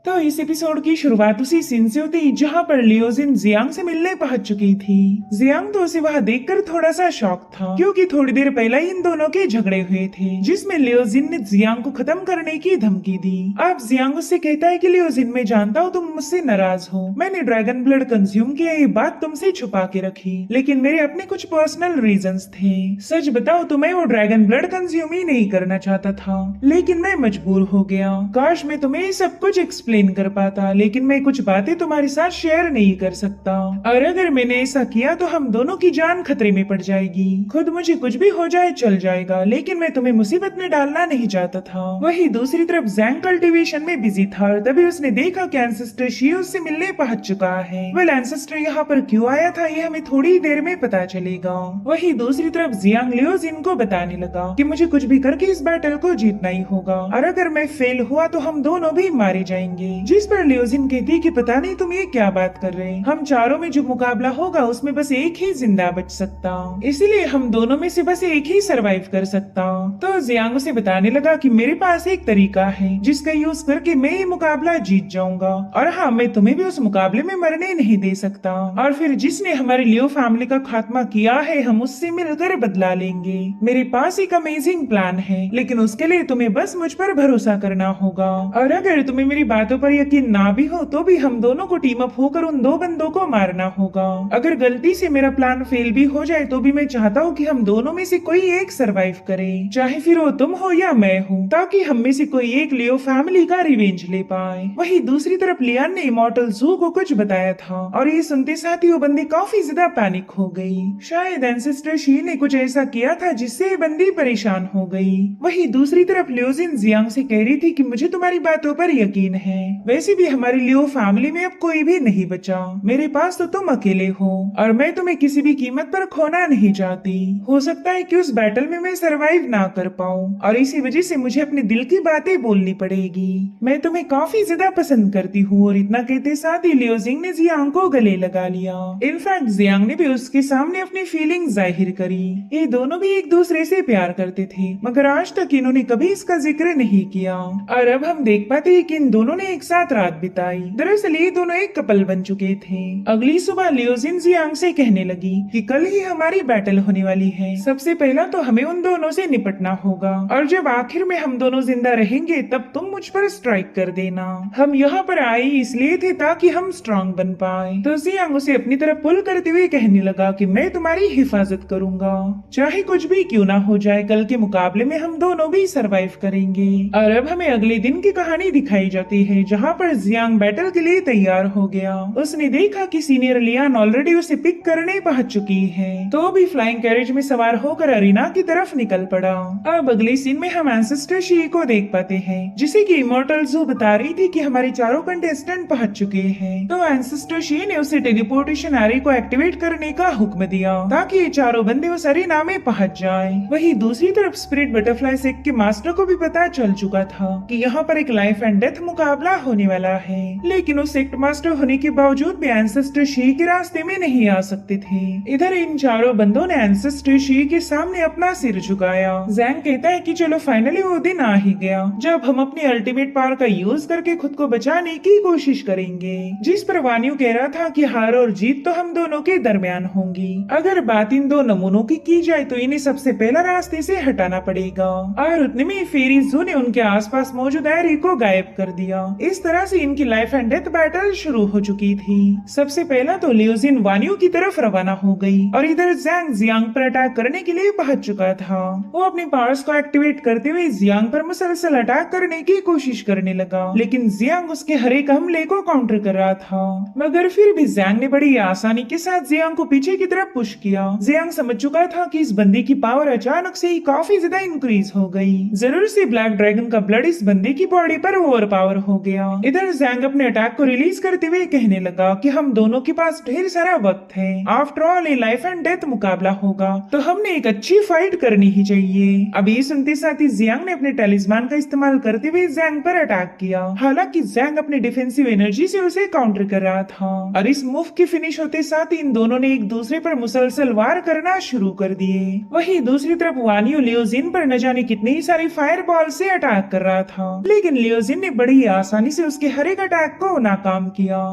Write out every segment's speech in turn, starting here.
तो इस एपिसोड की शुरुआत उसी सीन से होती जहाँ पर लियोजिन जियांग से मिलने पहुंच चुकी थी। जियांग तो उसे वहाँ देखकर थोड़ा सा शॉक था, क्योंकि थोड़ी देर पहले इन दोनों के झगड़े हुए थे, जिसमें लियोजिन ने जियांग को खत्म करने की धमकी दी। अब जियांग उससे कहता है कि लियोजिन, मैं जानता हूँ तुम मुझसे नाराज हो, मैंने ड्रैगन ब्लड कंज्यूम किया, ये बात तुमसे छुपा के रखी, लेकिन मेरे अपने कुछ पर्सनल रीजंस थे। सच बताओ तो मैं वो ड्रैगन ब्लड कंज्यूम ही नहीं करना चाहता था, लेकिन मैं मजबूर हो गया। काश मैं तुम्हें सब कुछ एक्सप्लेन कर पाता, लेकिन मैं कुछ बातें तुम्हारे साथ शेयर नहीं कर सकता, और अगर मैंने ऐसा किया तो हम दोनों की जान खतरे में पड़ जाएगी। खुद मुझे कुछ भी हो जाए चल जाएगा, लेकिन मैं तुम्हें मुसीबत में डालना नहीं चाहता था। वही दूसरी तरफ जैंग कल्टीवेशन में बिजी था, और तभी उसने देखा कि एंसेस्टर शी उससे मिलने पहुंच चुका है। वेल, एंसेस्टर यहाँ पर क्यों आया था ये हमें थोड़ी देर में पता चलेगा। वही दूसरी तरफ जियांग लियोजिन को बताने लगा कि मुझे कुछ भी करके इस बैटल को जीतना ही होगा, और अगर मैं फेल हुआ तो हम दोनों भी मारे जाएंगे। जिस पर लियोजिन कहती कि पता नहीं तुम ये क्या बात कर रहे, हम चारों में जो मुकाबला होगा उसमें बस एक ही जिंदा बच सकता, इसीलिए हम दोनों में से बस एक ही सरवाइव कर सकता। तो जियांग उसे बताने लगा कि मेरे पास एक तरीका है जिसका यूज करके मैं ये मुकाबला जीत जाऊंगा, और हाँ, मैं तुम्हें भी उस मुकाबले में मरने नहीं दे सकता, और फिर जिसने हमारी लियो फैमिली का खात्मा किया है हम उससे मिलकर बदला लेंगे। मेरे पास एक अमेजिंग प्लान है, लेकिन उसके लिए तुम्हें बस मुझ पर भरोसा करना होगा, और अगर तुम्हें मेरी बातों पर यकीन ना भी हो तो भी हम दोनों को टीम अप होकर उन दो बंदों को मारना होगा। अगर गलती से मेरा प्लान फेल भी हो जाए तो भी मैं चाहता हूँ कि हम दोनों में से कोई एक सरवाइव करे, चाहे फिर वो तुम हो या मैं हूँ, ताकि हम में से कोई एक लियो फैमिली का रिवेंज ले पाए। वही दूसरी तरफ लियान ने इमॉर्टल ज़ू को कुछ बताया था, और ये सुनते साथ ही वो बंदी काफी ज्यादा पैनिक हो गई। शायद एंसेस्टर शी ने कुछ ऐसा किया था जिससे ये बंदी परेशान हो गई। वही दूसरी तरफ लियोजिन जियांग से कह रही थी कि मुझे तुम्हारी बातों पर यकीन है, वैसे भी हमारी लियो फैमिली में अब कोई भी नहीं बचा, मेरे पास तो तुम अकेले हो, और मैं तुम्हें किसी भी कीमत पर खोना नहीं चाहती। हो सकता है कि उस बैटल में मैं सरवाइव ना कर पाऊं, और इसी वजह से मुझे अपने दिल की बातें बोलनी पड़ेगी। मैं तुम्हें काफी ज्यादा पसंद करती हूँ। और इतना कहते साथ ही लियोजिंग ने जियांग को गले लगा लिया। इनफैक्ट जियांग ने भी उसके सामने अपनी फीलिंग जाहिर करी। ये दोनों भी एक दूसरे से प्यार करते थे, मगर आज तक इन्होंने कभी इसका जिक्र नहीं किया, और अब हम देख पाते हैं कि इन दोनों ने एक साथ रात बिताई। दरअसल ये दोनों एक कपल बन चुके थे। अगली सुबह लियोजिन जियांग से कहने लगी कि कल ही हमारी बैटल होने वाली है, सबसे पहला तो हमें उन दोनों से निपटना होगा, और जब आखिर में हम दोनों जिंदा रहेंगे तब तुम मुझ पर स्ट्राइक कर देना। हम यहाँ पर आए इसलिए थे ताकि हम स्ट्रांग बन पाए। तो जियांग उसे अपनी तरफ पुल करते हुए कहने लगा कि मैं तुम्हारी हिफाजत करूंगा, चाहे कुछ भी क्यों ना हो जाए, कल के मुकाबले में हम दोनों भी सरवाइव करेंगे। और अब हमें अगले दिन की कहानी दिखाई जाती है, जहाँ पर जियांग बैटल के लिए तैयार हो गया। उसने देखा कि सीनियर लियान ऑलरेडी उसे पिक करने पहुंच चुकी है, तो भी फ्लाइंग कैरेज में सवार होकर अरीना की तरफ निकल पड़ा। अब अगले सीन में हम एंसेस्टर शी को देख पाते हैं, जिसे कि इमॉर्टल ज़ू बता रही थी कि हमारे चारों कंटेस्टेंट पहुंच चुके हैं। तो एंसेस्टर शी ने उसे टेलीपोर्टेशन एरे को एक्टिवेट करने का हुक्म दिया, ताकि ये चारों बंदे उस अरीना में पहुंच जाए। वही दूसरी तरफ स्पिरिट बटरफ्लाई सेक्ट के मास्टर को भी पता चल चुका था कि यहाँ पर एक लाइफ एंड डेथ मुकाबला होने वाला है, लेकिन उस सेक्ट मास्टर होने के बावजूद भी एंसेस्टर शी के रास्ते में नहीं आ सकते थे। इधर इन चारों बंदों ने एंसेस्टर शी के सामने अपना सिर झुकाया। जैंग कहता है कि चलो फाइनली वो दिन आ ही गया जब हम अपनी अल्टीमेट पावर का यूज करके खुद को बचाने की कोशिश करेंगे। जिस पर वानियो कह रहा था कि हार और जीत तो हम दोनों के दरमियान होंगी। अगर बात इन दो नमूनों की जाए तो इन्हें सबसे पहला रास्ते से हटाना पड़ेगा, और उतने में फेरी ज़ू ने उनके आसपास मौजूद एरी को गायब कर दिया। इस तरह से इनकी लाइफ एंड डेथ बैटल शुरू हो चुकी थी। सबसे पहला तो लियोजिन वानियो की तरफ रवाना हो गई, और इधर जैंग जियांग पर अटैक करने के लिए पहुंच चुका था। वो अपने पावर्स को एक्टिवेट करते हुए जियांग पर मुसलसल अटैक करने की कोशिश करने लगा, लेकिन जियांग उसके हर एक हमले को काउंटर कर रहा था। मगर फिर भी जैंग ने बड़ी आसानी के साथ जियांग को पीछे की तरफ पुश किया। जियांग समझ चुका था कि इस बंदे की पावर अचानक से ही काफी ज्यादा इंक्रीज हो गई। जरूर से ब्लैक ड्रैगन का ब्लड इस बंदे की बॉडी पर ओवर पावर हो गया। इधर जैंग अपने अटैक को रिलीज करते हुए कहने लगा कि हम दोनों के पास ढेर सारा वक्त है, आफ्टर ऑल ये लाइफ एंड डेथ मुकाबला होगा, तो हमने एक अच्छी फाइट करनी ही चाहिए। अब ये सुनते साथ ही जियांग ने अपने टेलिस्मान का इस्तेमाल करते हुए जैंग पर अटैक किया। हालांकि जैंग अपनी डिफेंसिव एनर्जी से उसे काउंटर कर रहा था, और इस मूव की फिनिश होते साथ ही इन दोनों ने एक दूसरे पर मुसलसल वार करना शुरू कर दिए। वहीं दूसरी तरफ वानियो लियोजिन पर न जाने कितनी सारी फायर बॉल से अटैक कर रहा था, लेकिन लियोजिन ने बड़ी आसानी आसानी से उसके हर एक अटैक को नाकाम किया।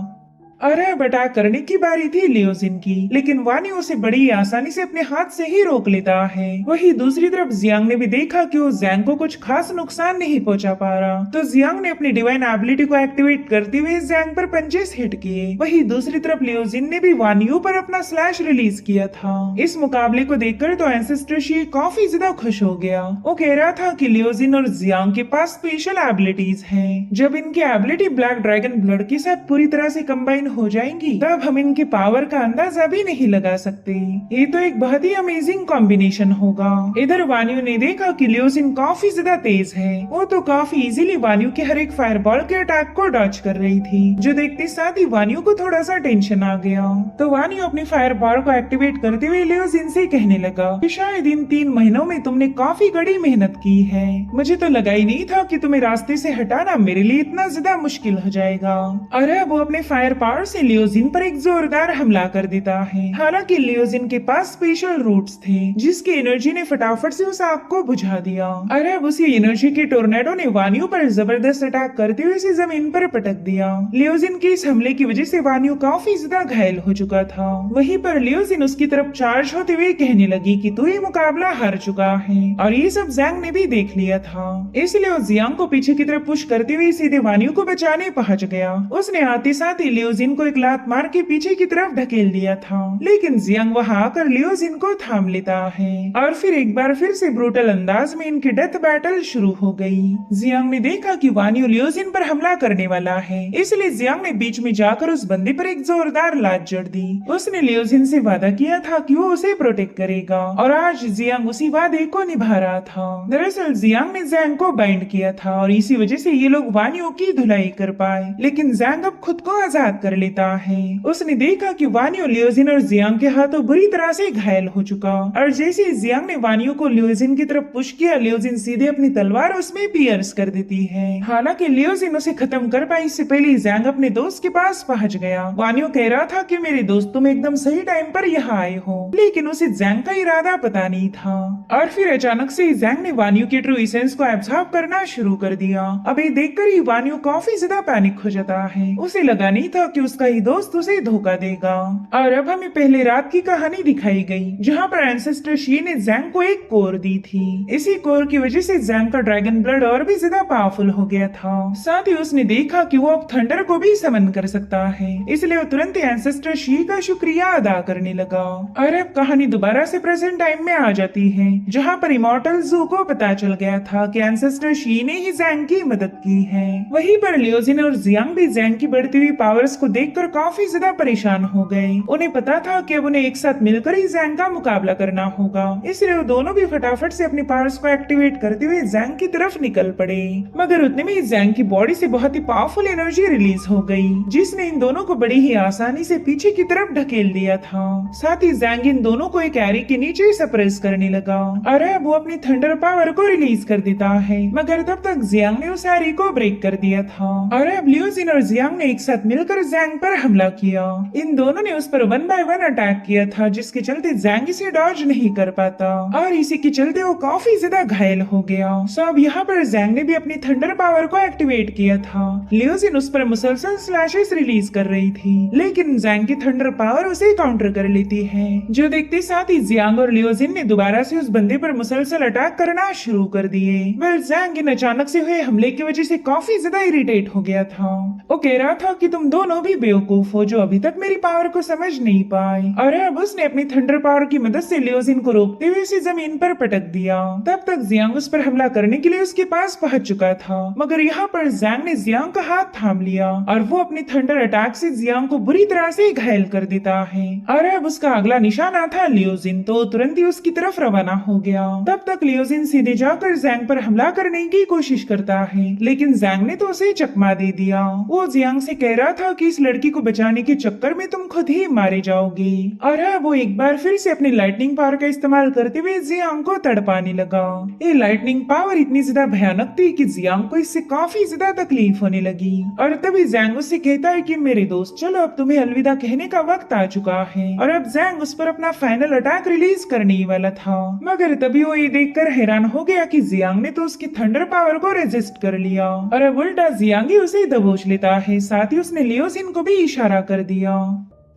अरे अटैक करने की बारी थी लियोजिन की, लेकिन वानी उसे बड़ी आसानी से अपने हाथ से ही रोक लेता है। वही दूसरी तरफ जियांग ने भी देखा कि वो जैंग को कुछ खास नुकसान नहीं पहुंचा पा रहा, तो जियांग ने अपनी डिवाइन एबिलिटी को एक्टिवेट करते हुए जैंग पर पंचेस हिट किए। वही दूसरी तरफ लियोजिन ने भी वानियों पर अपना स्लैश रिलीज किया था। इस मुकाबले को देखकर तो एंसेस्टर शी काफी ज्यादा खुश हो गया। वो कह रहा था कि लियोजिन और जियांग के पास स्पेशल एबिलिटीज हैं। जब इनकी एबिलिटी ब्लैक ड्रैगन ब्लड के साथ पूरी तरह से कंबाइन हो जाएंगी, तब हम इनके पावर का अंदाजा भी नहीं लगा सकते। ये तो एक बहुत ही अमेजिंग कॉम्बिनेशन होगा। इधर वानियो ने देखा कि लियोजिन काफी ज्यादा तेज है। वो तो काफी इजीली वानियो के हर एक फायरबॉल के अटैक को डॉज कर रही थी, जो देखते साथ ही वानियो को थोड़ा सा टेंशन आ गया। तो वानियो अपनी फायरबॉल को एक्टिवेट करते हुए लियोजिन से कहने लगा कि शायद इन 3 महीनों में तुमने काफी कड़ी मेहनत की है। मुझे तो लगा ही नहीं था कि तुम्हें रास्ते से हटाना मेरे लिए इतना ज्यादा मुश्किल हो जाएगा। और अब वो अपने फायर पावर से लियोजिन पर एक जोरदार हमला कर देता है। हालांकि लियोजिन के पास स्पेशल रूट्स थे, जिसकी एनर्जी ने फटाफट से उस आग को बुझा दिया। और अब उसी एनर्जी के टोर्नेडो ने वानियो पर जबरदस्त अटैक करते हुए उसे जमीन पर पटक दिया। लियोजिन के इस हमले की वजह से वानियो काफी ज्यादा घायल हो चुका था। वहीं पर लियोजिन उसकी तरफ चार्ज होते हुए कहने लगी कि तू ये मुकाबला हार चुका है, और ये सब जैंग ने भी देख लिया था। इसलिए वो जियांग को पीछे की तरफ पुश करते हुए सीधे वानियो को बचाने पहुंच गया। उसने आते साथ ही लियोजिन को एक लात मार के पीछे की तरफ ढकेल दिया था, लेकिन जियांग वहां आकर लियोजिन को थाम लेता है, और फिर एक बार फिर से ब्रूटल अंदाज में इनकी डेथ बैटल शुरू हो गई। जियांग ने देखा कि वानियो लियोजिन पर हमला करने वाला है, इसलिए जियांग ने बीच में जाकर उस बंदे पर एक जोरदार लात जड़ दी। उसने लियोजिन से वादा किया था कि वो उसे प्रोटेक्ट करेगा, और आज जियांग उसी वादे को निभा रहा था। दरअसल जियांग ने जैंग को बाइंड किया था, और इसी वजह से ये लोग वानियो की धुलाई कर पाए, लेकिन जैंग अब खुद को आजाद कर लेता है। उसने देखा कि वानियो लियोजिन और जियांग के हाथों बुरी तरह से घायल हो चुका, और जैसे जियांग ने वानियो को लियोजिन की तरफ पुश किया, लियोजिन सीधे अपनी तलवार उसमें पियर्स कर देती है। हालांकि लियोजिन उसे खत्म कर पाई इससे पहले जैंग अपने दोस्त के पास पहुंच गया। वानियो कह रहा था कि मेरे दोस्त तुम एकदम सही टाइम पर यहाँ आए हो, लेकिन उसे जैंग का इरादा पता नहीं था। और फिर अचानक से जैंग ने वानियो के ट्रू एसेंस को एब्सॉर्ब करना शुरू कर दिया। अब ये देखकर ही वानियो काफी ज्यादा पैनिक हो जाता है। उसे लगा नहीं था कि उसका ही दोस्त उसे धोखा देगा। और अब हमें पहले रात की कहानी दिखाई गई, जहाँ पर एंसेस्टर शी ने जैंग को एक कोर दी थी। इसी कोर की वजह से जैंग का ड्रैगन ब्लड और भी ज्यादा पावरफुल हो गया था। साथ ही उसने देखा कि वो अब थंडर को भी समन कर सकता है, इसलिए वो तुरंत एंसेस्टर शी का शुक्रिया अदा करने लगा। और अब कहानी दोबारा से प्रेजेंट टाइम में आ जाती है, जहाँ पर इमॉर्टल जू को पता चल गया था कि एंसेस्टर शी ने ही जैंग की मदद की है। वहीं पर लियोजिन और जियांग भी जैंग की बढ़ती हुई पावर्स को देखकर काफी ज्यादा परेशान हो गए। उन्हें पता था कि अब उन्हें एक साथ मिलकर ही जैंग का मुकाबला करना होगा, इसलिए वो दोनों भी फटाफट से अपनी पावर्स को एक्टिवेट करते हुए जैंग की तरफ निकल पड़े। मगर उतने में जैंग की बॉडी से बहुत ही पावरफुल एनर्जी रिलीज हो गई, जिसने इन दोनों को बड़ी ही आसानी से पीछे की तरफ ढकेल दिया था। साथ ही जैंग इन दोनों को एक एरी के नीचे सप्रेस करने लगा, और अब वो अपनी थंडर पावर को रिलीज कर देता है। मगर तब तक जियांग ने उस एरी को ब्रेक कर दिया था, और अब लियोजिन और जियांग ने एक साथ मिलकर जैंग पर हमला किया। इन दोनों ने उस पर 1 बाय 1 अटैक किया था, जिसके चलते जैंग इसे डॉज नहीं कर पाता, और इसी के चलते वो काफी ज्यादा घायल हो गया। सो अब यहाँ पर जैंग ने भी अपनी थंडर पावर को एक्टिवेट किया था। लियोजिन उस पर मुसलसल स्लैशेस रिलीज कर रही थी, लेकिन जैंग की थंडर पावर उसे काउंटर कर लेती है, जो देखते साथ ही जियांग और लियोजिन ने दोबारा से उस बंदे पर मुसलसल अटैक करना शुरू कर दिए। वेल जैंग इन अचानक से हुए हमले की वजह से काफी ज्यादा इरिटेट हो गया था। वो कह रहा था कि तुम दोनों भी बेवकूफ हो, जो अभी तक मेरी पावर को समझ नहीं पाए। और अब उसने अपनी थंडर पावर की मदद से लियोजिन को रोकते हुए उसे जमीन पर पटक दिया। तब तक जियांग उस पर हमला करने के लिए उसके पास पहुंच चुका था, मगर यहाँ पर जैंग ने जियांग का हाथ थाम लिया, और वो अपनी थंडर अटैक से जियांग को बुरी तरह से घायल कर देता है। और अब उसका अगला निशाना था लियोजिन, तो तुरंत ही उसकी तरफ रवाना हो गया। तब तक लियोजिन सीधे जाकर जैंग पर हमला करने की कोशिश करता है, लेकिन जैंग ने तो उसे चकमा दे दिया। वो जियांग से कह रहा था कि इस लड़की को बचाने के चक्कर में तुम खुद ही मारे जाओगे। और अब वो एक बार फिर से अपनी लाइटनिंग पावर का इस्तेमाल करते हुए जियांग को तड़पाने लगा। ये लाइटनिंग पावर इतनी ज्यादा भयानक थी कि जियांग को इससे काफी ज्यादा तकलीफ होने लगी। और तभी जैंग उससे कहता है कि मेरे दोस्त चलो अब तुम्हें अलविदा कहने का वक्त आ चुका है। और अब जैंग उस पर अपना फाइनल अटैक रिलीज करने ही वाला था, मगर तभी वो ये देखकर हैरान हो गया कि जियांग ने तो उसकी थंडर पावर को रेजिस्ट कर लिया और अब उल्टा जियांग ही उसे दबोच लेता है। साथ ही उसने लियोजिन को भी इशारा कर दिया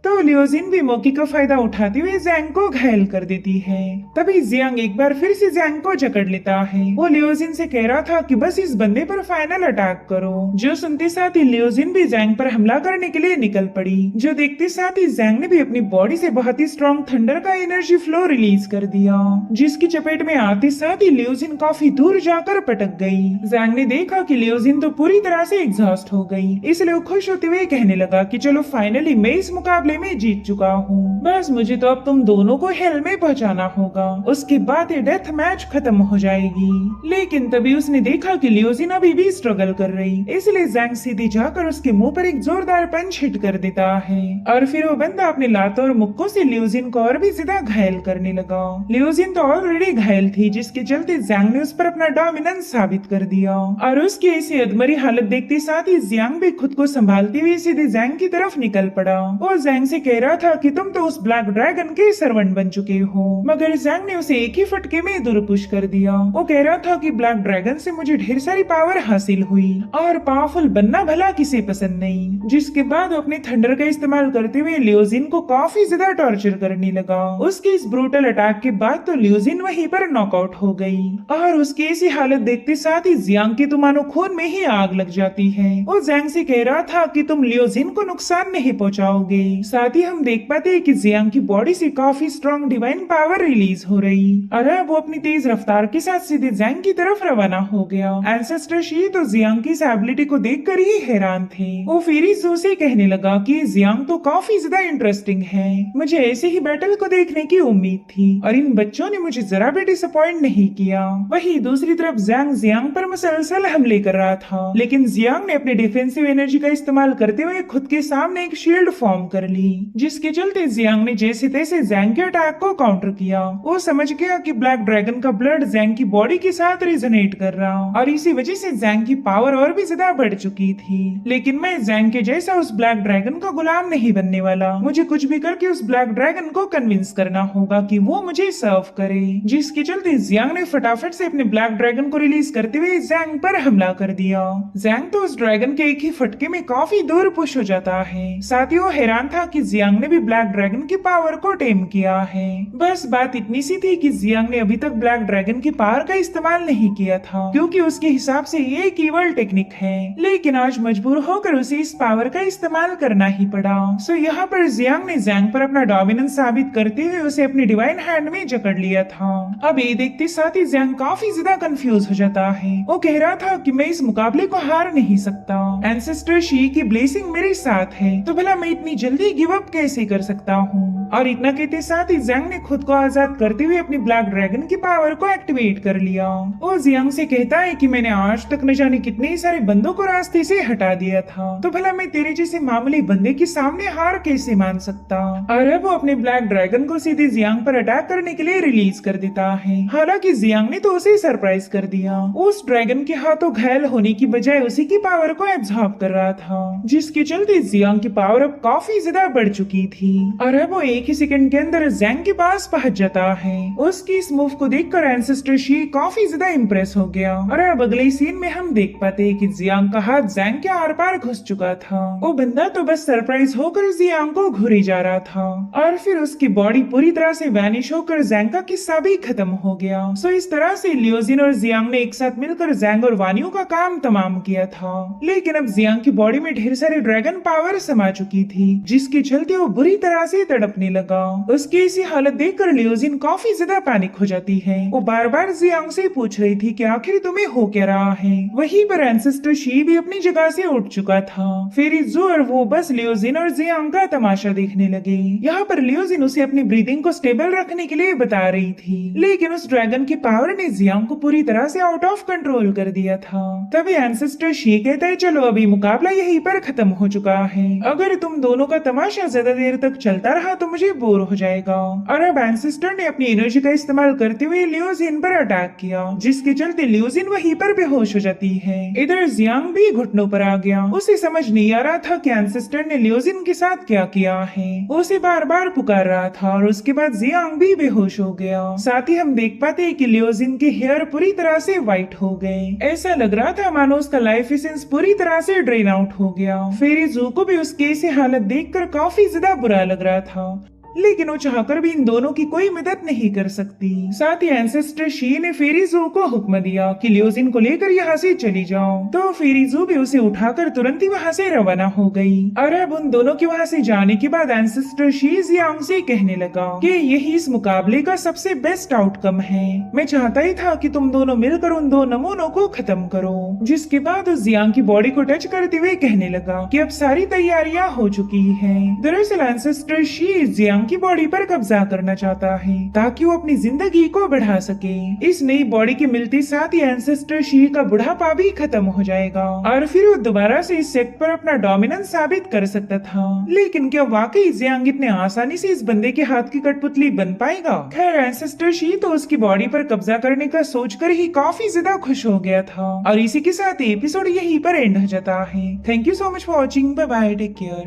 तो लियोजिन भी मौके का फायदा उठाते हुए जैंग को घायल कर देती है। तभी जियांग एक बार फिर से जैंग को जकड़ लेता है। वो लियोजिन से कह रहा था कि बस इस बंदे पर फाइनल अटैक करो। जो सुनते साथ ही लियोजिन भी जैंग पर हमला करने के लिए निकल पड़ी। जो देखते साथ ही जैंग ने भी अपनी बॉडी से बहुत ही स्ट्रॉन्ग थंडर का एनर्जी फ्लो रिलीज कर दिया, जिसकी चपेट में आते साथ ही लियोजिन काफी दूर जाकर पटक गई। जैंग ने देखा कि लियोजिन तो पूरी तरह से एग्जॉस्ट हो गई, इसलिए वो खुश होते हुए कहने लगा कि चलो फाइनली मैं इस मुकाबले में जीत चुका हूँ, बस मुझे तो अब तुम दोनों को हेल में पहुँचाना होगा, उसके बाद ये डेथ मैच खत्म हो जाएगी। लेकिन तभी उसने देखा कि लियोजिन अभी भी स्ट्रगल कर रही, इसलिए जैंग सीधे जाकर उसके मुंह पर एक जोरदार पंच हिट कर देता है और फिर वो बंदा अपने लातों और मुक्कों से लियोजिन को और भी ज्यादा घायल करने लगा। लियोजिन तो ऑलरेडी घायल थी, जिसके चलते जैंग ने उस पर अपना डोमिनेंस साबित कर दिया और उसकी ऐसी अधमरी हालत देखते साथ ही जियांग भी खुद को संभालते हुए सीधे जैंग की तरफ निकल पड़ा। वो जैंग से कह रहा था कि तुम तो उस ब्लैक ड्रैगन के सर्वेंट बन चुके हो, मगर जैंग ने उसे एक ही फटके में दुरपुश कर दिया। वो कह रहा था कि ब्लैक ड्रैगन से मुझे ढेर सारी पावर हासिल हुई और पावरफुल बनना भला किसे पसंद नहीं। जिसके बाद वो अपने थंडर का इस्तेमाल करते हुए लियोजिन को काफी ज्यादा टॉर्चर करने लगा। उसके इस ब्रूटल अटैक के बाद तो लियोजिन वहीं पर नॉकआउट हो गई और उसकी ऐसी हालत देखते साथ ही जियांग की तो मानो खून में ही आग लग जाती है। वो जैंग से कह रहा था कि तुम लियोजिन को नुकसान नहीं पहुंचाओगे। साथ ही हम देख पाते हैं कि जियांग की बॉडी से काफी स्ट्रॉन्ग डिवाइन पावर रिलीज हो रही और अब वो अपनी तेज रफ्तार के साथ सीधे जैंग की तरफ रवाना हो गया। एंसेस्टर शी तो जियांग की इस एबिलिटी को देखकर ही हैरान थे। वो फिर जोर से कहने लगा कि जियांग तो काफी ज्यादा इंटरेस्टिंग है, मुझे ऐसे ही बैटल को देखने की उम्मीद थी और इन बच्चों ने मुझे जरा भी डिसअपॉइंट नहीं किया। वहीं दूसरी तरफ जैंग जियांग पर मुसलसल हमले कर रहा था, लेकिन जियांग ने अपने डिफेंसिव एनर्जी का इस्तेमाल करते हुए खुद के सामने एक शील्ड फॉर्म कर ली, जिसके चलते जियांग ने जैसे तैसे जैंग के अटैक को काउंटर किया। वो समझ गया कि ब्लैक ड्रैगन का ब्लड जैंग की बॉडी के साथ रेजोनेट कर रहा और इसी वजह से जैंग की पावर और भी ज्यादा बढ़ चुकी थी। लेकिन मैं जैंग के जैसा उस ब्लैक ड्रैगन का गुलाम नहीं बनने वाला, मुझे कुछ भी करके उस ब्लैक ड्रैगन को कन्विंस करना होगा कि वो मुझे सर्व करे। जिसके चलते जियांग ने फटाफट से अपने ब्लैक ड्रैगन को रिलीज करते हुए जैंग पर हमला कर दिया। जैंग तो उस ड्रैगन के एक ही फटके में काफी दूर पुश हो जाता है। साथ ही वो हैरान था कि जियांग ने भी ब्लैक ड्रैगन की पावर को टेम किया है। बस बात इतनी सी थी कि जियांग ने अभी तक ब्लैक ड्रैगन की पावर का इस्तेमाल नहीं किया था, क्योंकि उसके हिसाब से ये एक ईवल टेक्निक है। लेकिन आज मजबूर होकर उसे इस पावर का इस्तेमाल करना ही पड़ा। सो यहाँ पर जियांग ने जैंग पर अपना डोमिनेंस साबित करते हुए उसे अपनी डिवाइन हैंड में जकड़ लिया था। अब ये देखते साथ ही जैंग काफी ज्यादा कंफ्यूज हो जाता है। वो कह रहा था कि मैं इस मुकाबले को हार नहीं सकता, एंसेस्टर शी की ब्लेसिंग मेरे साथ है, तो भला मैं इतनी जल्दी गिव अप कैसे कर सकता हूँ। और इतना कहते साथ ही जैंग ने खुद को आजाद करते हुए अपनी ब्लैक ड्रैगन की पावर को एक्टिवेट कर लिया। वो जियांग से कहता है कि मैंने आज तक न जाने कितने ही सारे बंदों को रास्ते से हटा दिया था, तो भला मैं तेरे जैसे मामूली बंदे के सामने हार कैसे मान सकता। और अब वो अपने ब्लैक ड्रैगन को सीधे जियांग पर अटैक करने के लिए रिलीज कर देता है। हालांकि जियांग ने तो उसे सरप्राइज कर दिया। उस ड्रैगन के हाथों घायल होने की बजाय उसी की पावर को एब्जॉर्ब कर रहा था, जिसके चलते जियांग की पावर अब काफी ज्यादा बढ़ चुकी थी और अब वो एक ही सेकंड के अंदर जैंग के पास पहुंच जाता है। उसकी इस मूव को देखकर एंसेस्टर शी काफी ज्यादा इम्प्रेस हो गया और अब अगले सीन में हम देख पाते हैं कि जियांग का हाथ जैंग के आर पार घुस चुका था। वो बंदा तो बस सरप्राइज होकर जियांग को घूरी जा रहा था और फिर उसकी बॉडी पूरी तरह से वैनिश होकर जैंग का किस्सा भी खत्म हो गया। सो इस तरह से लियोजिन और जियांग ने एक साथ मिलकर जैंग और वानियों का काम तमाम किया था। लेकिन अब जियांग की बॉडी में ढेर सारी ड्रैगन पावर समा चुकी थी, जिसकी जिसके चलते वो बुरी तरह से तड़पने लगा। उसकी ऐसी हालत देखकर लियोजिन काफी ज्यादा पैनिक हो जाती है। वो बार बार जियांग से पूछ रही थी कि आखिर तुम्हें हो क्या रहा है। वहीं पर एंसेस्टर शी भी अपनी जगह से उठ चुका था। फिर जू और वो बस लियोजिन और जियांग का तमाशा देखने लगे। यहाँ पर लियोजिन उसे अपनी ब्रीदिंग को स्टेबल रखने के लिए बता रही थी, लेकिन उस ड्रैगन की पावर ने जियांग को पूरी तरह से आउट ऑफ कंट्रोल कर दिया था। तभी एंसेस्टर शी कहता है चलो अभी मुकाबला यहीं पर खत्म हो चुका है। अगर तुम दोनों का तमाशा ज्यादा देर तक चलता रहा तो मुझे बोर हो जाएगा। और अब एंसेस्टर ने अपनी एनर्जी का इस्तेमाल करते हुए लियोजिन पर अटैक किया, जिसके चलते लियोजिन वहीं पर बेहोश हो जाती है। इधर जियांग भी घुटनों पर आ गया। उसे समझ नहीं आ रहा था कि एंसेस्टर ने लियोजिन के साथ क्या किया है। उसे बार बार पुकार रहा था और उसके बाद जियांग भी बेहोश हो गया। साथ ही हम देख पाते हैं कि लियोजिन के हेयर पूरी तरह से व्हाइट हो गए। ऐसा लग रहा था मानो उसका लाइफ एसेंस पूरी तरह से ड्रेन आउट हो गया। फिर जू को भी उसकी ऐसी हालत देखकर काफी ज्यादा बुरा लग रहा था, लेकिन वो चाहकर भी इन दोनों की कोई मदद नहीं कर सकती। साथ ही एंसेस्टर शी ने फेरीजू को हुक्म दिया कि लियोजिन को लेकर यहाँ से चली जाओ। तो फेरीजू भी उसे उठाकर तुरंत ही वहाँ से रवाना हो गई। और अब उन दोनों के वहाँ से जाने के बाद एंसेस्टर शी जियांग से कहने लगा कि यही इस मुकाबले का सबसे बेस्ट आउटकम है। मैं चाहता ही था कि तुम दोनों मिलकर उन दो नमूनों को खत्म करो। जिसके बाद उस जियांग की बॉडी को टच करते हुए कहने लगा कि अब सारी तैयारियां हो चुकी है। दरअसल एंसेस्टर शी जियांग की बॉडी पर कब्जा करना चाहता है ताकि वो अपनी जिंदगी को बढ़ा सके। इस नई बॉडी के मिलते साथ ही एंसेस्टर शी का बुढ़ापा भी खत्म हो जाएगा और फिर वो दोबारा से इस सेक्ट पर अपना डोमिनेंस साबित कर सकता था। लेकिन क्या वाकई जियांग इतने आसानी से इस बंदे के हाथ की कठपुतली बन पाएगा? खैर एंसेस्टर शी तो उसकी बॉडी पर कब्जा करने का सोचकर ही काफी ज्यादा खुश हो गया था। और इसी के साथ एपिसोड यहीं पर एंड हो जाता है। Thank you so much for watching. Bye bye, take care.